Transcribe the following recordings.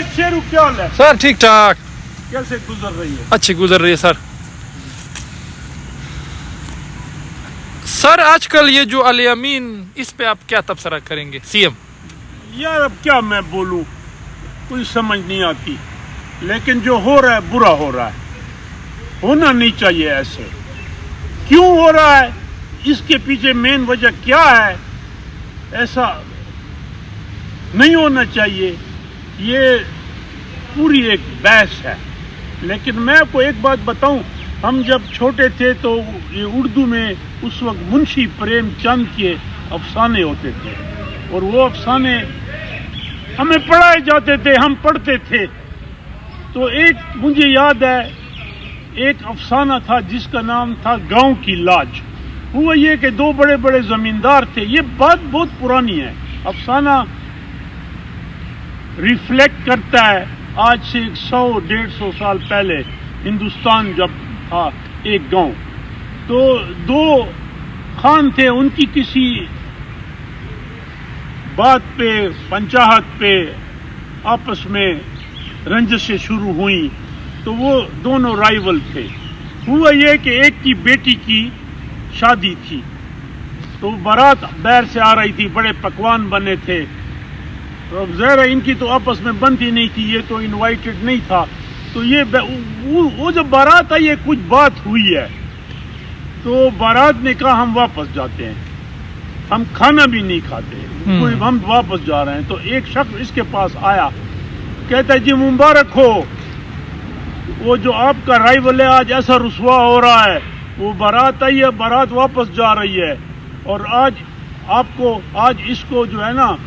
शेरू क्या हाल है सर ठीक ठाक, कैसे गुजर रही है अच्छी गुजर रही है सर। सर आजकल ये जो अली अमीन, इस पे आप क्या तबसरा करेंगे सीएम? यार अब क्या मैं बोलूं, कोई समझ नहीं आती, लेकिन जो हो रहा है बुरा हो रहा है, होना नहीं चाहिए ऐसे। क्यों हो रहा है, इसके पीछे मेन वजह क्या है, ऐसा नहीं होना चाहिए। ये पूरी एक बहस है। लेकिन मैं आपको एक बात बताऊं, हम जब छोटे थे तो ये उर्दू में उस वक्त मुंशी प्रेमचंद के अफसाने होते थे, और वो अफसाने हमें पढ़ाए जाते थे, हम पढ़ते थे। तो एक मुझे याद है, एक अफसाना था जिसका नाम था गांव की लाज। हुआ ये कि दो बड़े बड़े जमींदार थे। ये बात बहुत पुरानी है। अफसाना रिफ्लेक्ट करता है आज से 100-150 साल पहले हिंदुस्तान जब था एक गांव। तो दो खान थे, उनकी किसी बात पे, पंचायत पे आपस में रंजिशें शुरू हुई। तो वो दोनों राइवल थे। हुआ ये कि एक की बेटी की शादी थी, तो बारात बैर से आ रही थी, बड़े पकवान बने थे। तो अब ज़ाहिर है इनकी तो आपस में बनती नहीं थी, ये तो इनवाइटेड नहीं था। तो ये वो जब बारात आई, ये कुछ बात हुई है, तो बारात ने कहा हम वापस जाते हैं, हम खाना भी नहीं खाते, कोई हम वापस जा रहे हैं। तो एक शख्स इसके पास आया, कहता है जी मुबारक हो, वो जो आपका राइवल है आज ऐसा रुसवा हो रहा है, वो बारात आई है, बारात वापस जा रही है, और आज इसको जो है ना,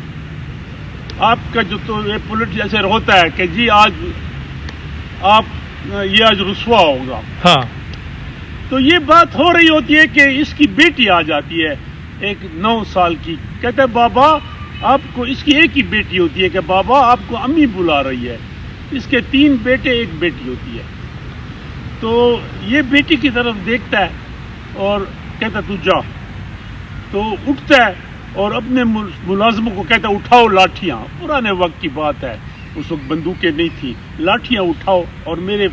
आपका जो तो ये पॉलिटिक्स ऐसे होता है कि जी आज आज रुसवा होगा। हाँ। तो ये बात हो रही होती है कि इसकी बेटी आ जाती है, एक 9 साल की। कहता है बाबा आपको, इसकी एक ही बेटी होती है, कि बाबा आपको अम्मी बुला रही है। इसके 3 बेटे 1 बेटी होती है। तो ये बेटी की तरफ देखता है और कहता तू जा। तो उठता है और अपने मुलाजमों को कहता है उठाओ लाठियां। पुराने वक्त की बात है, उस वक्त बंदूकें नहीं थी, लाठियां उठाओ और मेरे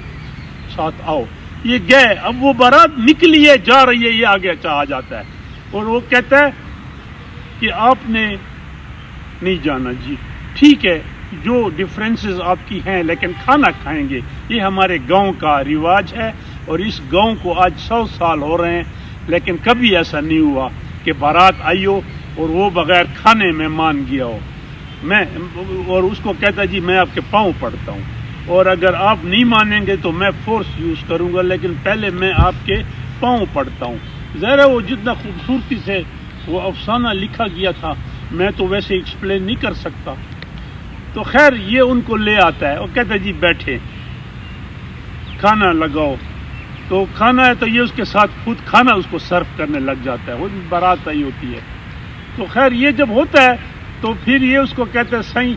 साथ आओ। ये गए, अब वो बारात निकली है, जा रही है, ये आगे आ जाता है और वो कहता है कि आपने नहीं जाना जी, ठीक है, जो डिफरेंसेस आपकी हैं, लेकिन खाना खाएंगे, ये हमारे गांव का रिवाज है। और इस गांव को आज 100 साल हो रहे हैं, लेकिन कभी ऐसा नहीं हुआ कि बारात आई हो और वो बगैर खाने में मान गया हो। और उसको कहता जी मैं आपके पाँव पड़ता हूँ, और अगर आप नहीं मानेंगे तो मैं फोर्स यूज करूँगा, लेकिन पहले मैं आपके पाँव पड़ता हूँ। ज़रा वो जितना खूबसूरती से वो अफसाना लिखा गया था, मैं तो वैसे एक्सप्लेन नहीं कर सकता। तो खैर ये उनको ले आता है और कहता है जी बैठे, खाना लगाओ। तो खाना है तो ये उसके साथ खुद खाना उसको सर्व करने लग जाता है, वो बारात आई होती है। तो खैर ये जब होता है तो फिर ये उसको कहता है सही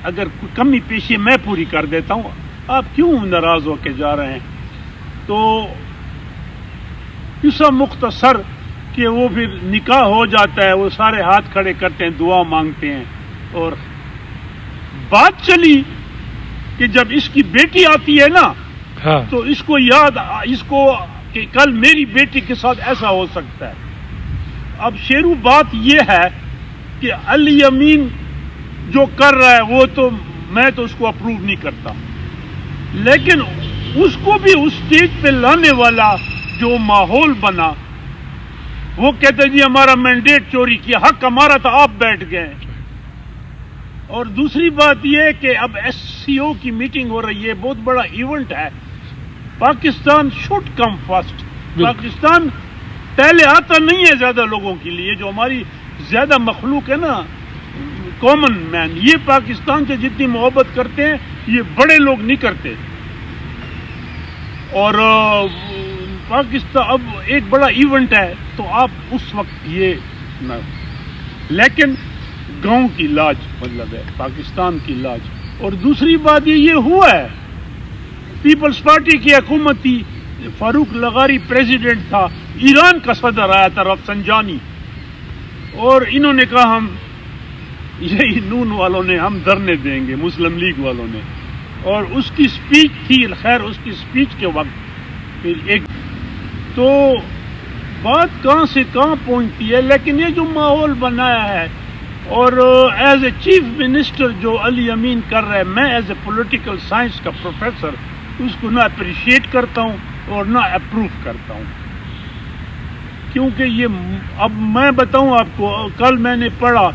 अगर कोई कमी पेशी मैं पूरी कर देता हूँ, आप क्यों नाराज होके जा रहे हैं। तो इसका मुख्तसर कि वो फिर निकाह हो जाता है, वो सारे हाथ खड़े करते हैं, दुआ मांगते हैं। और बात चली कि जब इसकी बेटी आती है ना, हाँ। तो इसको कि कल मेरी बेटी के साथ ऐसा हो सकता है। अब शेरू बात ये है कि अली अमीन जो कर रहा है वो तो मैं तो उसको अप्रूव नहीं करता, लेकिन उसको भी उस स्टेज पे लाने वाला जो माहौल बना, वो कहते जी हमारा मैंडेट चोरी किया, हक हमारा था, आप बैठ गए। और दूसरी बात यह है कि अब SCO की मीटिंग हो रही है, बहुत बड़ा इवेंट है। Pakistan should come first. Pakistan पहले आता नहीं है ज्यादा लोगों के लिए, जो हमारी ज्यादा मखलूक है ना, कॉमन मैन, ये पाकिस्तान से जितनी मोहब्बत करते हैं ये बड़े लोग नहीं करते। और पाकिस्तान अब एक बड़ा इवेंट है, तो आप उस वक्त ये न, लेकिन गांव की लाज मतलब है, पाकिस्तान की लाज। और दूसरी बात ये हुआ है, पीपल्स पार्टी की हुकूमत थी, फारूक लगारी प्रेसिडेंट था, ईरान का सदर आया था रफसंजानी, और इन्होंने कहा हम یہی نون والوں نے ہم دھرنے دیں گے، مسلم لیگ والوں نے. اور اس کی سپیچ تھی، خیر اس کی سپیچ کے وقت پھر ایک تو بات کہاں سے کہاں پہنچتی ہے. لیکن یہ جو ماحول بنایا ہے اور ایز اے چیف منسٹر جو علی امین کر رہا ہے، میں ایز اے پولیٹیکل سائنس کا پروفیسر اس کو نہ اپریشیٹ کرتا ہوں اور نہ اپروو کرتا ہوں. کیونکہ یہ اب میں بتاؤں آپ کو، کل میں نے پڑھا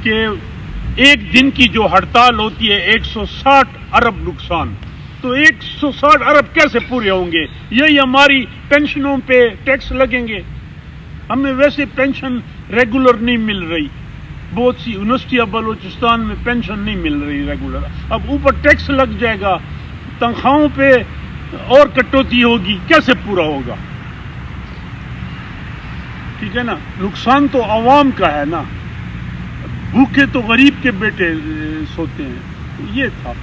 کہ ایک دن کی جو ہڑتال ہوتی ہے 160 ارب نقصان. تو 160 ارب کیسے پورے ہوں گے؟ یہی ہماری پینشنوں پہ ٹیکس لگیں گے. ہمیں ویسے پینشن ریگولر نہیں مل رہی، بہت سی یونیورسٹی آف بلوچستان میں پینشن نہیں مل رہی ریگولر. اب اوپر ٹیکس لگ جائے گا، تنخواہوں پہ اور کٹوتی ہوگی، کیسے پورا ہوگا؟ ٹھیک ہے نا. نقصان تو عوام کا ہے نا، بھوکے تو غریب کے بیٹے سوتے ہیں. یہ تھا.